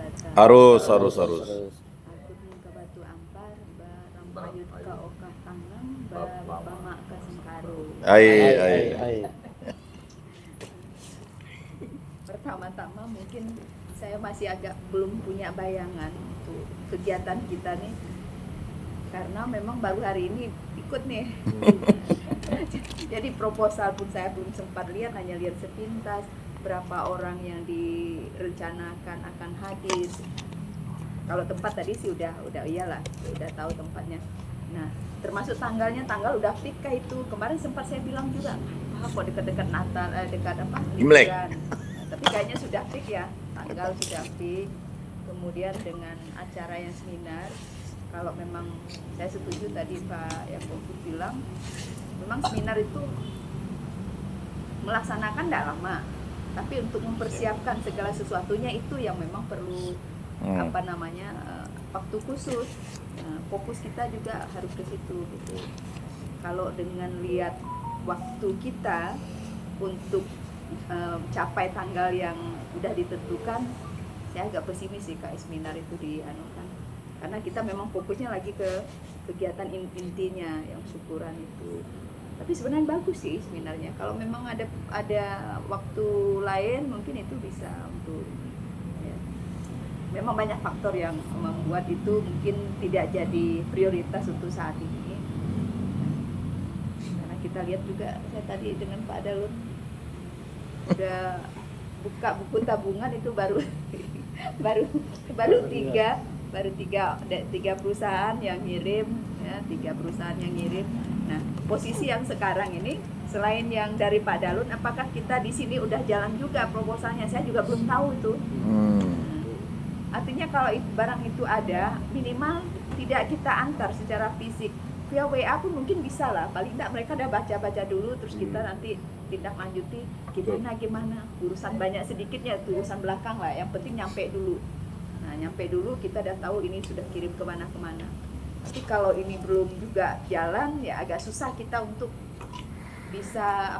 datang. Harus. Aku ke Batu Ampar, barang mayut ke Okah Tangan, bapak ke Sengkaru. Ai. Pertama-tama mungkin saya masih agak belum punya bayangan untuk kegiatan kita nih, karena memang baru hari ini ikut nih. Jadi proposal pun saya belum sempat lihat, hanya lihat sepintas berapa orang yang direncanakan akan hadir. Kalau tempat tadi sih udah iyalah, udah tahu tempatnya. Nah, termasuk tanggal udah fix kah itu? Kemarin sempat saya bilang juga, kok dekat-dekat Natal, dekat apa? Imlek. Liburan. Nah, tapi kayaknya sudah fix ya, tanggal sudah fix. Kemudian dengan acara yang seminar, kalau memang saya setuju tadi Pak Yakobus bilang, memang seminar itu melaksanakan tidak lama, tapi untuk mempersiapkan segala sesuatunya itu yang memang perlu waktu khusus. Nah, fokus kita juga harus ke situ gitu. Kalau dengan lihat waktu kita untuk capai tanggal yang udah ditentukan, saya agak pesimis sih Kak, seminar itu dianukan. Karena kita memang fokusnya lagi ke kegiatan intinya yang syukuran itu. Tapi sebenarnya bagus sih seminarnya. Kalau memang ada waktu lain mungkin itu bisa untuk ya. Memang banyak faktor yang membuat itu mungkin tidak jadi prioritas untuk saat ini. Karena kita lihat juga, saya tadi dengan Pak Dalun udah buka buku tabungan itu baru tiga perusahaan yang ngirim ya, 3 perusahaan yang ngirim. Nah, posisi yang sekarang ini selain yang dari Pak Dalun, apakah kita di sini udah jalan juga proposalnya? Saya juga belum tahu itu. Artinya kalau barang itu ada, minimal tidak kita antar secara fisik, via WA pun mungkin bisa lah. Paling tidak mereka udah baca dulu, terus kita nanti tindak lanjuti gimana urusan banyak sedikitnya itu urusan belakang lah. Yang penting nyampe dulu. Nah, nyampe dulu kita udah tahu ini sudah kirim kemana. Tapi kalau ini belum juga jalan, ya agak susah kita untuk bisa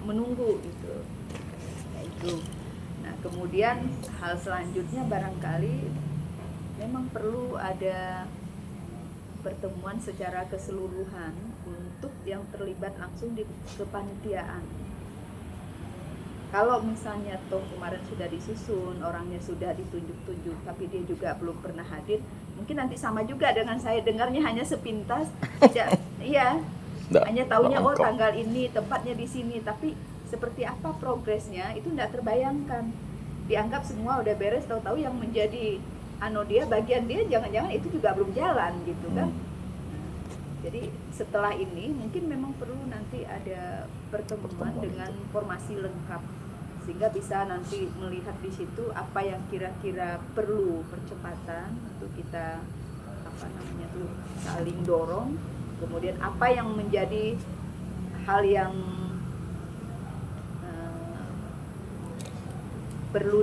menunggu gitu. Ya itu. Nah, kemudian hal selanjutnya barangkali memang perlu ada pertemuan secara keseluruhan untuk yang terlibat langsung di kepanitiaan. Kalau misalnya toh kemarin sudah disusun, orangnya sudah ditunjuk, tapi dia juga belum pernah hadir, mungkin nanti sama juga dengan saya dengarnya hanya sepintas, hanya taunya tanggal ini, tempatnya di sini, tapi seperti apa progresnya itu tidak terbayangkan. Dianggap semua udah beres, tahu-tahu yang menjadi bagian dia jangan-jangan itu juga belum jalan gitu kan. Jadi setelah ini mungkin memang perlu nanti ada pertemuan dengan formasi lengkap, sehingga bisa nanti melihat di situ apa yang kira-kira perlu percepatan untuk kita saling dorong. Kemudian apa yang menjadi hal yang perlu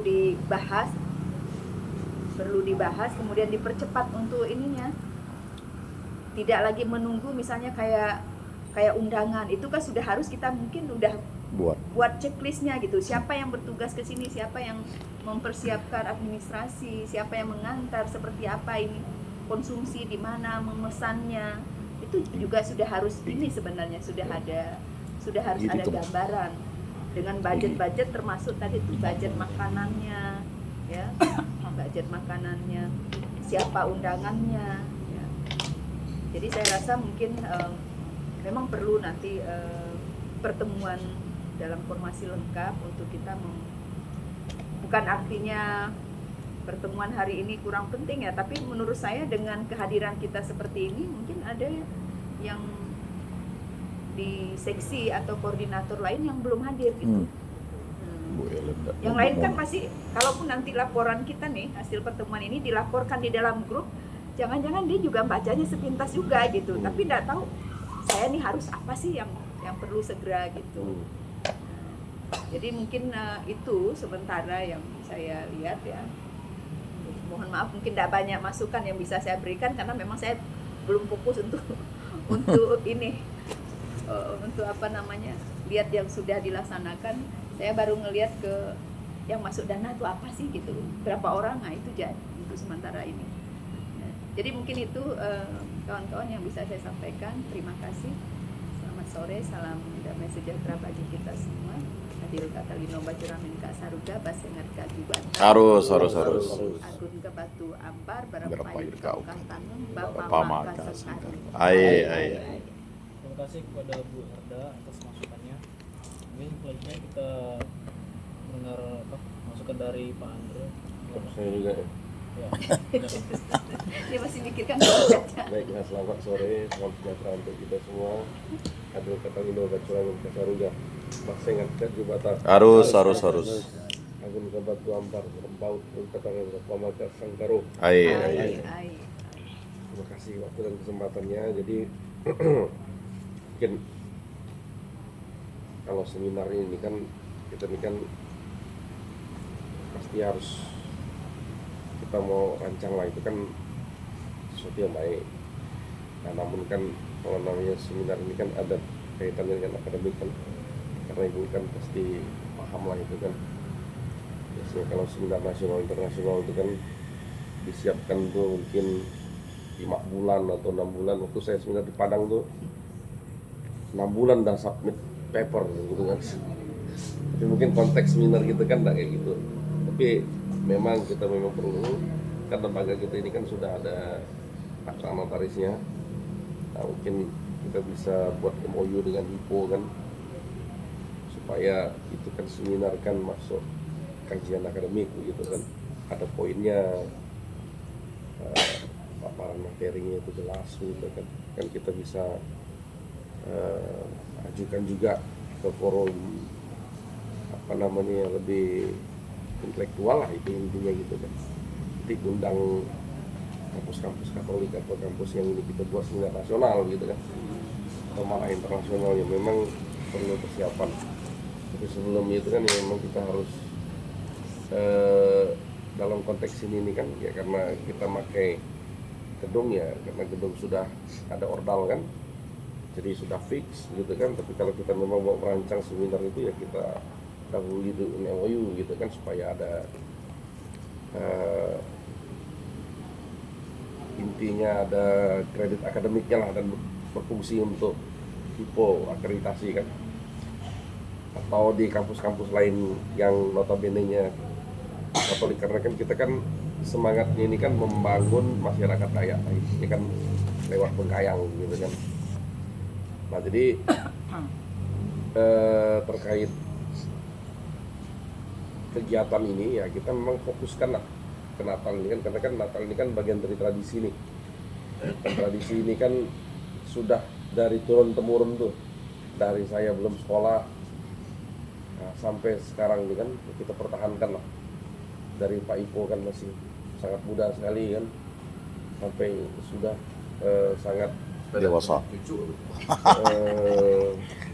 dibahas, kemudian dipercepat untuk ininya. Tidak lagi menunggu misalnya kayak undangan, itu kan sudah harus kita mungkin udah buat checklistnya gitu. Siapa yang bertugas ke sini, siapa yang mempersiapkan administrasi, siapa yang mengantar, seperti apa ini konsumsi di mana, memesannya. Itu juga sudah harus sebenarnya sudah harus ada gambaran dengan budget termasuk tadi tuh budget makanannya ya. Budget makanannya, siapa undangannya ya. Jadi saya rasa mungkin memang perlu nanti pertemuan dalam formasi lengkap untuk kita bukan artinya pertemuan hari ini kurang penting ya, tapi menurut saya dengan kehadiran kita seperti ini mungkin ada yang di seksi atau koordinator lain yang belum hadir gitu. Yang lain kan pasti, kalaupun nanti laporan kita nih hasil pertemuan ini dilaporkan di dalam grup, jangan-jangan dia juga bacanya sepintas juga gitu, tapi tidak tahu saya nih harus apa sih yang perlu segera gitu. Jadi mungkin itu sementara yang saya lihat ya. Mohon maaf mungkin tidak banyak masukan yang bisa saya berikan karena memang saya belum fokus untuk ini untuk lihat yang sudah dilaksanakan. Saya baru ngelihat ke yang masuk dana itu apa sih gitu, berapa orang, nah itu jadi untuk sementara ini. Nah, jadi mungkin itu kawan-kawan yang bisa saya sampaikan. Terima kasih, selamat sore, salam damai sejahtera bagi kita semua. Hadir kata Lino Bacuramin Kak Saruga Basengat Kak Jubat Harus. Agun ke Batu Ampar Berapa Berapayut kau Kau Tanung Bapak Maka Maka Sekali. Ai. Terima kasih kepada Bu Herda atas masukannya. Mungkin selanjutnya kita mendengar masukan dari Pak Andre. Saya juga ya. Ya. Dia masih mikirkan baca. Baik, selamat sore, salam sejahtera untuk kita semua. Hadir kata Lino Bacuramin Kak Saruga Basengat Kak Jubatan. Harus. Agun ke Batu Ampar Berpaut kata Bapak Maka Sangkaro. Ai. Terima kasih waktu dan kesempatannya. Jadi mungkin kalau seminar ini kan kita ini kan pasti harus kita mau rancang lah, itu kan sesuatu yang baik. Nah, namun kan kalau namanya seminar ini kan ada kaitannya dengan akademik kan, karena ibu kan pasti paham lah itu kan. Biasanya kalau seminar nasional internasional itu kan disiapkan tuh mungkin 5 bulan atau 6 bulan. Waktu saya seminar di Padang tuh 6 bulan dah submit paper gitu kan. Tapi mungkin konteks seminar gitu kan enggak kayak gitu. Tapi memang kita memang perlu, karena lembaga kita ini kan sudah ada akta notarisnya. Nah, mungkin kita bisa buat MOU dengan HIPO kan, supaya itu kan seminar kan masuk kajian akademik gitu kan, ada poinnya, paparan materinya itu jelas gitu kan kita bisa ajukan juga ke forum apa namanya lebih intelektual lah, itu intinya gitu kan. Jadi undang kampus-kampus Katolik atau kampus yang ini kita buat seminar nasional gitu kan, atau malah internasional yang memang perlu persiapan. Tapi sebelum itu kan ya memang kita harus dalam konteks ini kan ya, karena kita pakai gedung ya, karena gedung sudah ada ordal kan, jadi sudah fix gitu kan. Tapi kalau kita memang mau merancang seminar itu ya kita dahulu itu MOU gitu kan, supaya ada intinya ada kredit akademiknya lah, dan berfungsi untuk HIPO akreditasi kan, atau di kampus-kampus lain yang notabene-nya Katolik. Karena kan kita kan semangatnya ini kan membangun masyarakat Dayak, ini kan lewat Bengkayang gitu kan. Nah jadi terkait kegiatan ini ya kita memang fokuskan lah ke Natal ini kan, karena kan Natal ini kan bagian dari tradisi nih. Dan tradisi ini kan sudah dari turun temurun tuh, dari saya belum sekolah sampai sekarang ini kan kita pertahankan lah. Dari Pak Ipo kan masih sangat muda sekali kan, sampai sudah sangat Dewasa.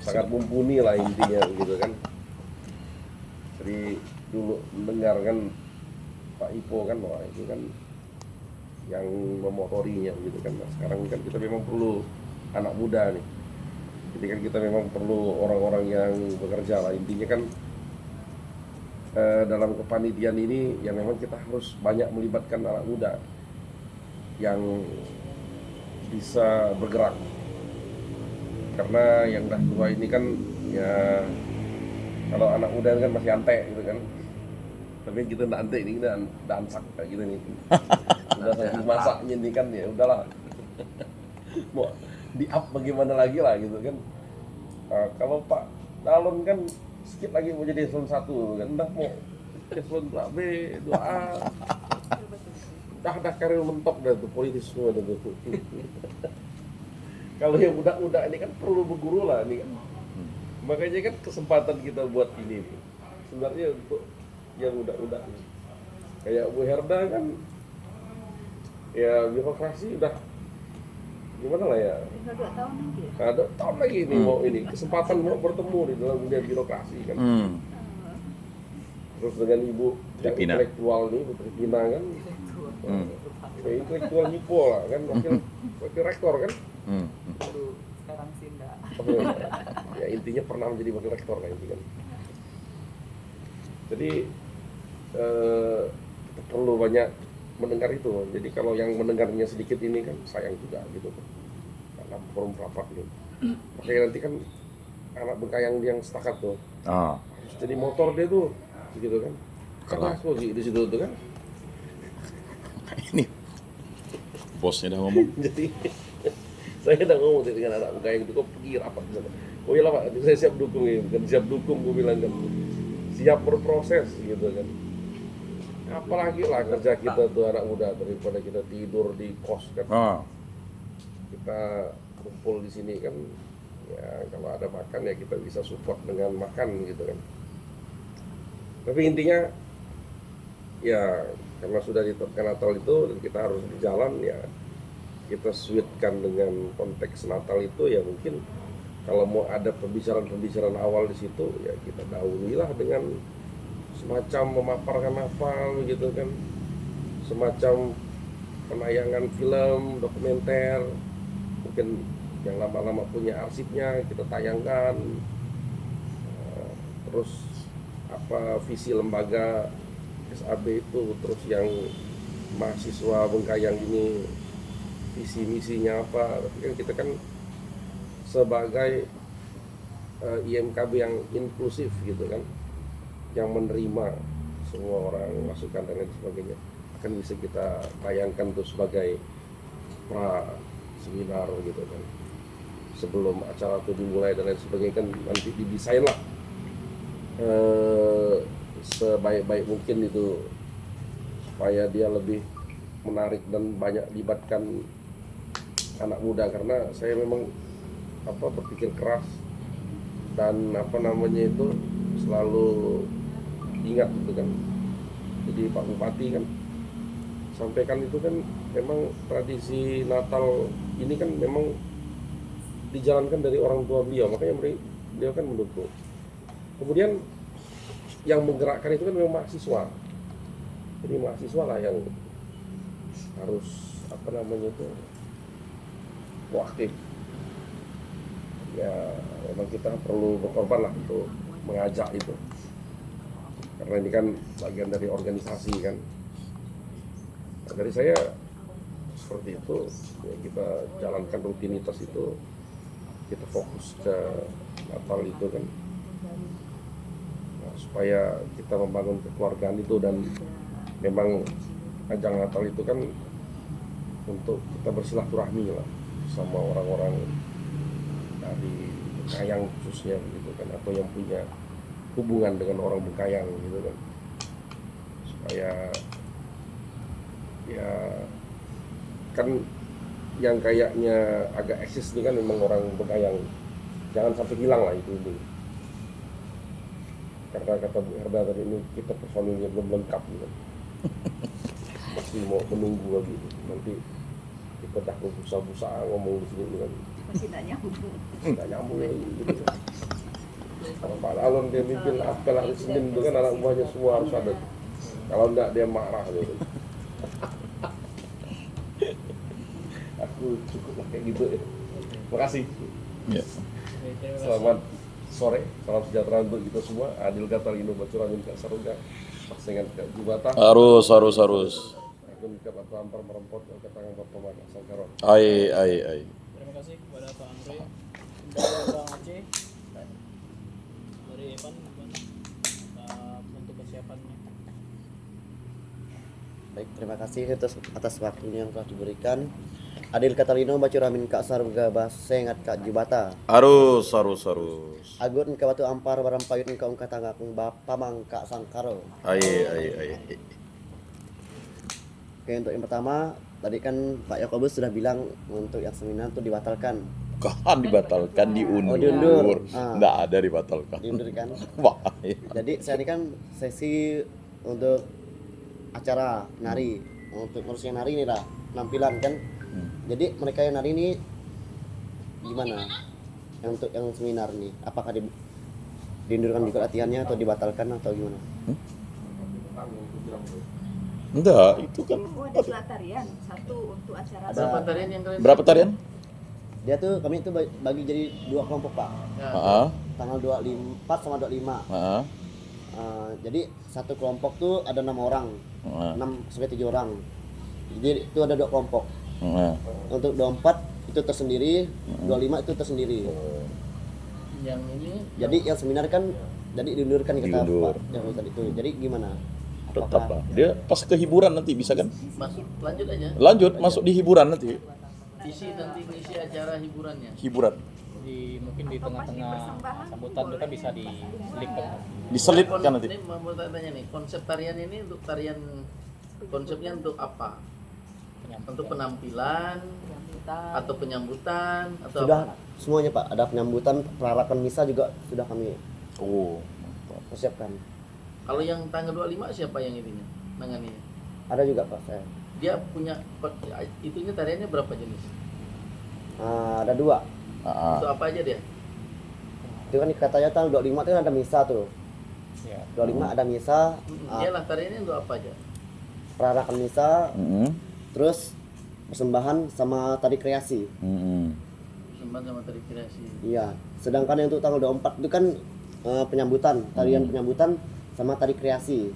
Sangat mumpuni lah intinya gitu kan. Jadi dulu mendengar kan Pak Ipo kan, wah itu kan yang memotorinya gitu kan. Nah, sekarang kan kita memang perlu anak muda nih. Jadi kan kita memang perlu orang-orang yang bekerja lah intinya kan. Dalam kepanitiaan ini yang memang kita harus banyak melibatkan anak muda yang bisa bergerak, karena yang dah tua ini kan ya, kalau anak muda kan masih antek gitu kan, tapi kita nggak antek ini, kita dansak kayak gitu nih. Udah saking masaknya ini kan ya udahlah, mau di up bagaimana lagi lah gitu kan. Kalau Pak Dalon kan sedikit lagi mau jadi eselon 1 kan, dah mau eselon 2B, 2A, dah karir mentok dah tuh, politis semua dah tuh. Kalau yang muda-muda ini kan perlu berguru lah ini kan, makanya kan kesempatan kita buat ini nih, sebenarnya untuk yang muda-muda nih. Kayak Bu Herda kan, ya birokrasi udah gimana lah ya, Tinggal 2 tahun lagi ya? ada tahun lagi nih mau ini kesempatan mau bertemu di dalam dunia birokrasi kan. Terus dengan ibu yang Tripina. intelektual nih, Bu Tripina kan, ya, intelektual HIPO lah kan, wakil rektor kan. Sekarang sih enggak. Ya intinya pernah menjadi wakil rektor lah intinya kan. Jadi kita perlu banyak mendengar itu. Jadi kalau yang mendengarnya sedikit ini kan sayang juga gitu dalam forum rapat gitu. Makanya nanti kan anak Bengkayang yang setakat tuh harus jadi motor dia tuh gitu kan, karena aku di situ tuh kan. Ini bosnya udah ngomong. Jadi saya udah ngomong dengan anak Bengkayang itu, kok pergi rapat di sana. Oh iya lah Pak, saya siap dukung ya, bukan siap dukung, gue bilang kan siap berproses gitu kan. Apalagi lah kerja kita tuh anak muda, daripada kita tidur di kos kan. Kita kumpul di sini kan, ya kalau ada makan ya kita bisa support dengan makan gitu kan. Tapi intinya ya karena sudah ditetapkan Natal itu dan kita harus berjalan, ya kita suitkan dengan konteks Natal itu. Ya mungkin kalau mau ada pembicaraan awal di situ, ya kita dahuluilah dengan semacam memaparkan apa gitu kan, semacam penayangan film dokumenter, mungkin yang lama-lama punya arsipnya kita tayangkan, terus apa visi lembaga SAB itu, terus yang mahasiswa Bengkayang ini visi misinya apa. Tapi kan kita kan sebagai IMKB yang inklusif gitu kan, yang menerima semua orang, masukan dan lain sebagainya, akan bisa kita tayangkan tuh sebagai pra seminar gitu kan, sebelum acara itu dimulai dan lain sebagainya kan. Nanti didesain lah sebaik-baik mungkin itu supaya dia lebih menarik dan banyak libatkan anak muda, karena saya memang berpikir keras dan itu selalu ingat gitu kan. Jadi Pak Bupati kan sampaikan itu kan, memang tradisi Natal ini kan memang dijalankan dari orang tua beliau, makanya beliau kan mendukung. Kemudian yang menggerakkan itu kan memang mahasiswa. Jadi mahasiswa lah yang harus proaktif. Ya memang kita perlu berkorban lah untuk mengajak itu, karena ini kan bagian dari organisasi kan. Nah, dari saya seperti itu ya, kita jalankan rutinitas itu, kita fokus ke Natal itu kan, nah, supaya kita membangun kekeluargaan itu. Dan memang ajang Natal itu kan untuk kita bersilaturahmi lah sama orang-orang dari Bengkayang khususnya gitu kan, atau yang punya hubungan dengan orang Bengkayang gitu kan, supaya ya kan yang kayaknya agak eksis ini kan memang orang Bengkayang, jangan sampai hilang lah itu. Karena kata Bu Herda tadi, ini kita personilnya belum lengkap gitu, masih mau menunggu lagi. Nanti kita dah busa-busa ngomong di sini kan masih nggak nyambung lagi gitu. Kalau Pak Alon dia mimpin apel hari Senin itu kan, anak buahnya semua harus ada. Kalau enggak dia marah gitu. Aku cukup lah kayak gitu ya. Terima kasih. Selamat sore, salam sejahtera untuk kita semua. Adil Katalino Bacuramin Kak Saruga, Paksengan Kak Jubata. Harus. Agun Kak Batu Ampar Merempot, Kak Tangan Bapak Mana Sangkaron. Ai. Terima kasih kepada Pak Andre, dari Bang Aceh, dari Evan gimana untuk persiapannya. Baik, terima kasih atas waktunya yang telah diberikan. Adil Katalino Bacuramin Kak Saruga Basengat Kak Jubata. Harus. Agun Kak Batu Ampar Barampayun Kak Ungka Tangakung Pamang Kak Sangkaro. Ai. Oke, untuk yang pertama tadi kan Pak Yakobus sudah bilang untuk yang seminar itu dibatalkan. Kan dibatalkan, diundur. Oh, diundur. Nggak ada dibatalkan. Diundur kan. Wah. Jadi saya ini kan sesi untuk acara nari, untuk ngurus yang nari ini lah, penampilan kan. Jadi mereka yang nari ini gimana? Yang untuk yang seminar ini, apakah diundurkan juga latihannya atau dibatalkan atau gimana? Enggak, itu kan ada dua tarian, satu untuk acara Berapa tarian yang kalian? berapa tarian? Dia tuh kami itu bagi jadi dua kelompok Pak. Heeh. Tanggal 24 sama 25. Heeh. Jadi satu kelompok tuh ada 6 orang, Nah, 6 sampai 7 orang. Jadi itu ada 2 kelompok. nah. Untuk 24 itu tersendiri, 25 itu tersendiri. Yang ini Jadi yang seminar kan jadi diundurkan kata Diundur. Pak yang Ustadz itu. Jadi gimana? Tetap lah. Dia pas ke hiburan nanti bisa kan? masuk lanjut aja. Lanjut masuk di hiburan nanti. Isi nanti isi acara hiburannya. Hiburan. Mungkin di Atau pas di tengah-tengah persembahan sambutan itu kan boleh. bisa diselipkan. Diselipkan nanti. Ini mau tanya nih, konsep tarian ini untuk tarian konsepnya untuk apa? Untuk penampilan atau penyambutan atau Sudah apa? semuanya Pak. Ada penyambutan, perarakan misa juga sudah kami Oh. persiapkan. Kalau yang tanggal 25 siapa yang ininya? Nanganinya? Ada juga Pak saya. Dia punya itunya tariannya berapa jenis? Ada 2. Ah, Untuk apa aja dia? Itu kan katanya tanggal 25 itu kan ada misa tuh. Ya. 25 ada misa, Iyalah tariannya untuk apa aja? perarakan misa, mm-mm, terus persembahan sama tari kreasi. mm-mm. Sembah sama tari kreasi. Iya. Sedangkan yang untuk tanggal 24 itu kan penyambutan, tarian penyambutan sama tari kreasi.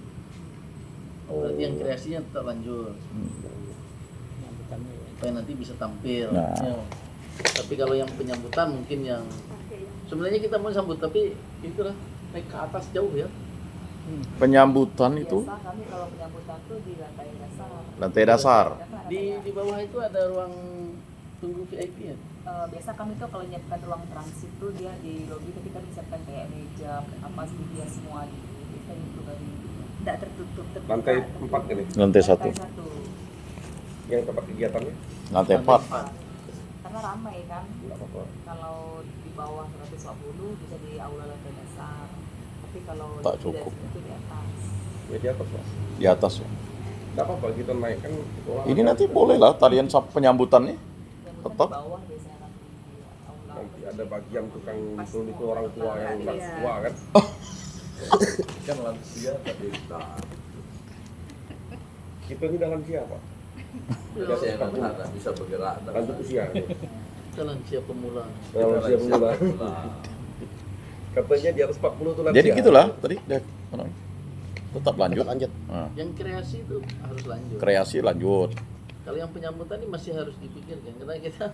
Berarti yang kreasinya tetap lanjut supaya nanti bisa tampil. Nah. Ya. Tapi kalau yang penyambutan mungkin yang sebenarnya kita mau sambut tapi itulah naik ke atas jauh ya. Penyambutan itu Biasa kami kalau penyambutan tuh di lantai dasar. lantai dasar. Di bawah itu ada ruang tunggu VIP ya. Biasa kami tuh kalau nyiapkan ruang transit tuh dia di lobi tapi kita siapkan kayak meja apa sih dia semua gitu. Biasa itu kan tidak tertutup terbuka. Lantai 4 ini Lantai 1. Lantai 1. yang tempat kegiatannya. Lantai 4. Karena ramai kan. Enggak apa-apa. Kalau di bawah 150 bisa di aula lantai dasar. Tapi kalau Tak di cukup. dasar itu di atas. Ya di atas Pak. Di atas. Enggak apa-apa kita naik kan ke bawah. Ini nanti boleh lah tarian penyambutannya. Yang Tetap. di bawah biasanya nanti di aula. Nanti ada bagian tukang itu orang tua yang udah Iya. tua kan. Kan lansia tapi kita ini dalam lansia Pak. Saya nggak bisa bergerak. Lanjut usia. Kita lansia pemula. Dalam lansia pemula. Katanya di atas 40 tuh lansia. Jadi gitulah tadi deh. Tetap lanjut. Tetap lanjut. Nah, Yang kreasi itu harus lanjut. kreasi lanjut. Kalau yang penyambutan ini masih harus dipikirkan karena kita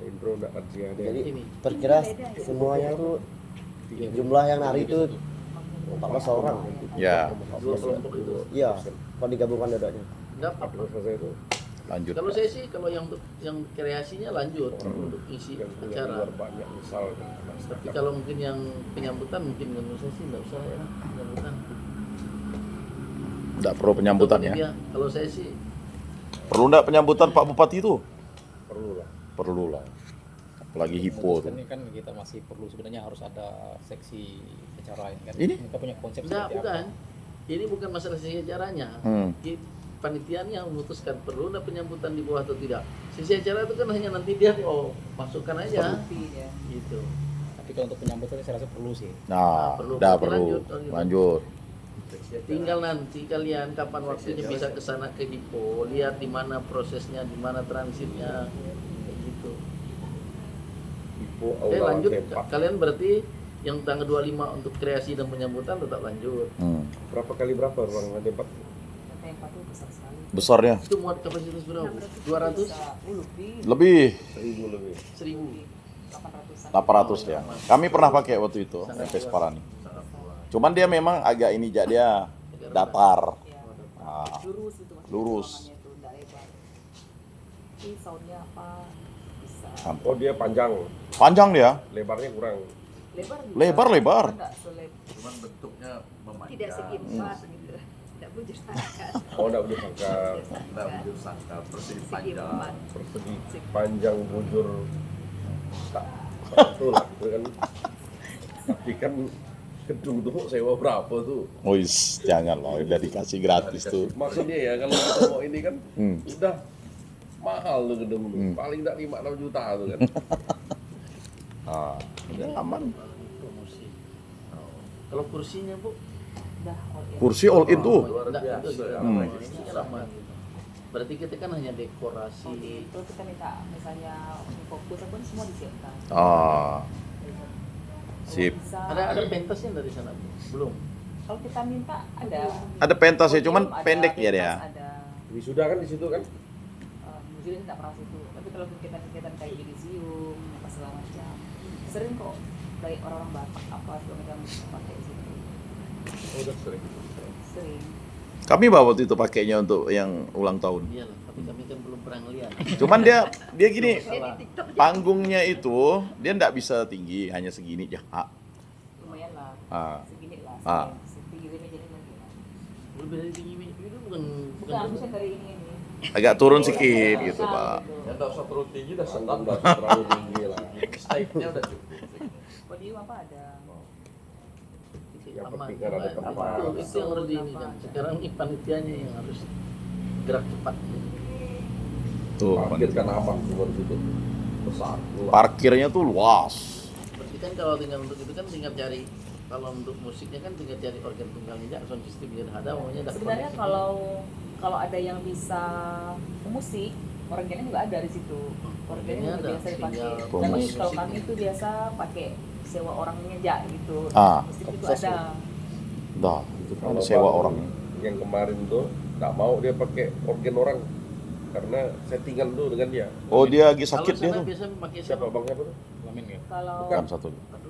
Intro enggak lansia dia. Jadi ini perkira semuanya tuh jumlah yang nari itu 14 orang. Ya, dua kelompok itu. Iya, kalau digabungkan dua-duanya. Enggak apa. Terus selesai itu lanjut. Kalau saya sih kalau yang untuk yang kreasinya lanjut untuk isi yang punya acara. luar banyak misal. Tapi kalau mungkin yang penyambutan mungkin menurut saya sih enggak usah ya penyambutan. Enggak perlu penyambutan ya. Iya, kalau saya sih Perlu enggak penyambutan Pak Bupati itu? Perlu lah. Perlu lah. Apalagi hipo tuh. Ini kan kita masih perlu sebenarnya harus ada seksi acara ini kan. Ini? Kita punya konsep enggak seperti bukan. apa. Ini bukan masalah sisi acaranya. Panitianya memutuskan perlu ada penyambutan di bawah atau tidak. Sisi acara itu kan hanya nanti dia masukkan aja. Gitu. Tapi kalau untuk penyambutan saya rasa perlu sih. Nah, perlu. udah Berarti perlu. lanjut. Oh, gitu. Lanjut. Tinggal nanti kalian kapan waktunya bisa ke sana ke Dipo, lihat di mana prosesnya, di mana transitnya, kayak gitu. Ibu Oke, aula lanjut. lantai 4. Kalian berarti yang tanggal 25 untuk kreasi dan penyambutan tetap lanjut. Berapa kali berapa ruang lantai 4? Lantai 4 itu besar sekali. Besarnya Itu muat kapasitas berapa? 200? Lebih lebih 1000 lebih. 1000. 800-an. 800 ya. Kami pernah pakai waktu itu Vesparani. Cuman dia memang agak ini dia datar. Ya. Nah, Lurus itu maksudnya. Lurus. Namanya itu enggak lebar. Tapi soundnya apa bisa. Oh dia panjang, panjang dia. lebarnya kurang. Lebar juga. Lebar. Enggak selebar. Cuman bentuknya memanjang. Tidak segi empat gitu. Tidak bujur sangkat. Oh enggak bujur sangka, Enggak bujur sangkal, persegi Segi panjang. empat. persegi panjang bujur tak betul lah gitu kan. Tapi kan gedung tuh sewa berapa tuh? Wis, jangan loh, udah dikasih gratis tuh. Maksudnya ya kalau kita mau ini kan Hmm. udah mahal tuh gedung tuh. Paling enggak 5-6 juta tuh kan. Nah, udah aman. Promosi. Kalau kursinya, Bu? Udah all in. Kursi all in tuh. Luar Enggak, biasa itu ya. kursinya sama gitu. Berarti kita kan hanya dekorasi. Itu kita minta misalnya fokus pun semua disiapkan. Ah, Kalau sip. bisa, Ada pentasnya dari sana, Bu? Belum. Kalau kita minta Ada pentas ya, cuman podium, ada pendek ya pentas, dia. Ada Wisuda kan di situ kan. museum tidak pernah situ. Tapi kalau kegiatan-kegiatan kayak Elysium apa segala macam, sering kok baik orang-orang Batak apa segala macam pakai di situ. Oh, udah sering. Sering. Kami bawa waktu itu pakainya untuk yang ulang tahun. Iyalah, tapi kami kan belum pernah ngeliat. Cuman dia gini, Dia di TikTok panggungnya itu dia nggak bisa tinggi, hanya segini aja. lumayan lah. Ah. Segini lah. Ah. Setinggi meja ini lagi lah. Lebih dari tinggi itu bukan Bukan harusnya dari ini. Agak turun sedikit gitu, Pak. Ya nggak usah terlalu tinggi, dah Sanggung standar. udah terlalu tinggi lah. Step-nya udah cukup. Podium apa ada? Yang aman. penting kan ada tempat. Itu yang harus ini kan. Sekarang ini panitianya yang harus gerak cepat. Tuh, Parkir kan aman semua di situ. Besar. parkirnya tuh luas. Berarti kan kalau tinggal untuk itu kan tinggal cari, kalau untuk musiknya kan tinggal cari organ tunggalnya aja, sound system yang ada, maunya ada Sebenarnya koneksi. kalau ada yang bisa musik, organnya juga ada di situ. Organnya Organnya juga ada, biasa dipakai. tinggal Tapi promosi kalau musiknya. kami itu biasa pakai sewa orang ngejak gitu. Ah. Musik itu Obses ada. Dah, itu kan Kalau sewa Bang orang. yang kemarin tuh nggak mau dia pakai organ orang karena settingan tuh dengan dia. Oh, dia lagi Kalau sakit dia sana tuh. biasa pakai Siapa bang siapa tuh? Lamin ya. Kalau Bukan satu.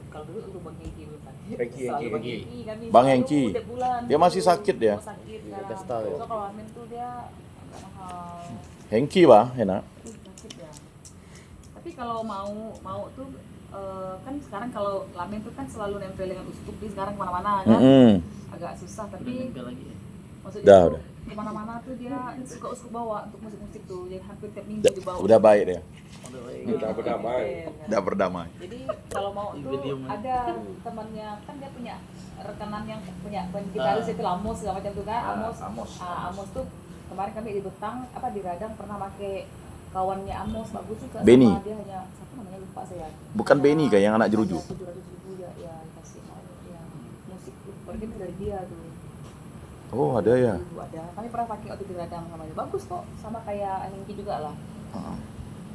kalau dulu untuk Bang Hengki bukan. Hengki, Selalu Hengki, Bang Hengki. Hengki kami Bang selalu Hengki. tiap bulan. Dia masih sakit dia. Oh, sakit Iya, sekarang. pesta ya. So kalau Amin tuh dia agak mahal. Hengki, Bah, enak. Sakit ya. Tapi kalau mau tuh kan sekarang kalau lamen tuh kan selalu nempel dengan uskup di sekarang kemana-mana kan, agak susah. udah Tapi nempel lagi ya. maksudnya Dah, tuh udah. kemana-mana tuh dia suka uskup bawa untuk musik-musik tuh, jadi hampir tiap minggu Udah, dibawa. udah baik dia. Udah baik. Udah berdamai. Udah berdamai. Jadi kalau mau Di tuh video mana? ada temannya kan, dia punya rekanan yang punya gitaris itu Amos segala macam tuh kan. Amos tuh kemarin kami di Betang apa di Radang pernah pakai kawannya Amos, bagus juga. Benny. Sama dia hanya siapa namanya lupa saya. Bukan Benny kayak yang anak jeruju. 700.000 ya kasih mau yang musik tuh organ dari dia tuh. Oh, ada ya. Ada. Kami pernah pakai waktu di Radang namanya. Bagus kok, sama kayak Hengki juga lah.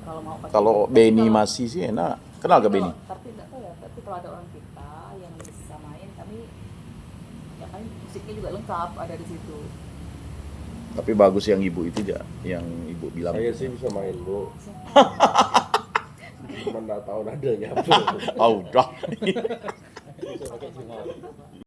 Kalau mau pakai. Kalau Tapi Benny kalau- masih sih enak. Kenal gak Benny? Tapi enggak tahu ya, tapi kalau ada orang kita yang bisa main, kami ya kan musiknya juga lengkap ada di situ. Tapi bagus yang ibu itu ya, yang ibu bilang. Saya sih bisa main bu. Cuma nggak tahu nadanya. Ah, udah. Bisa pakai cuma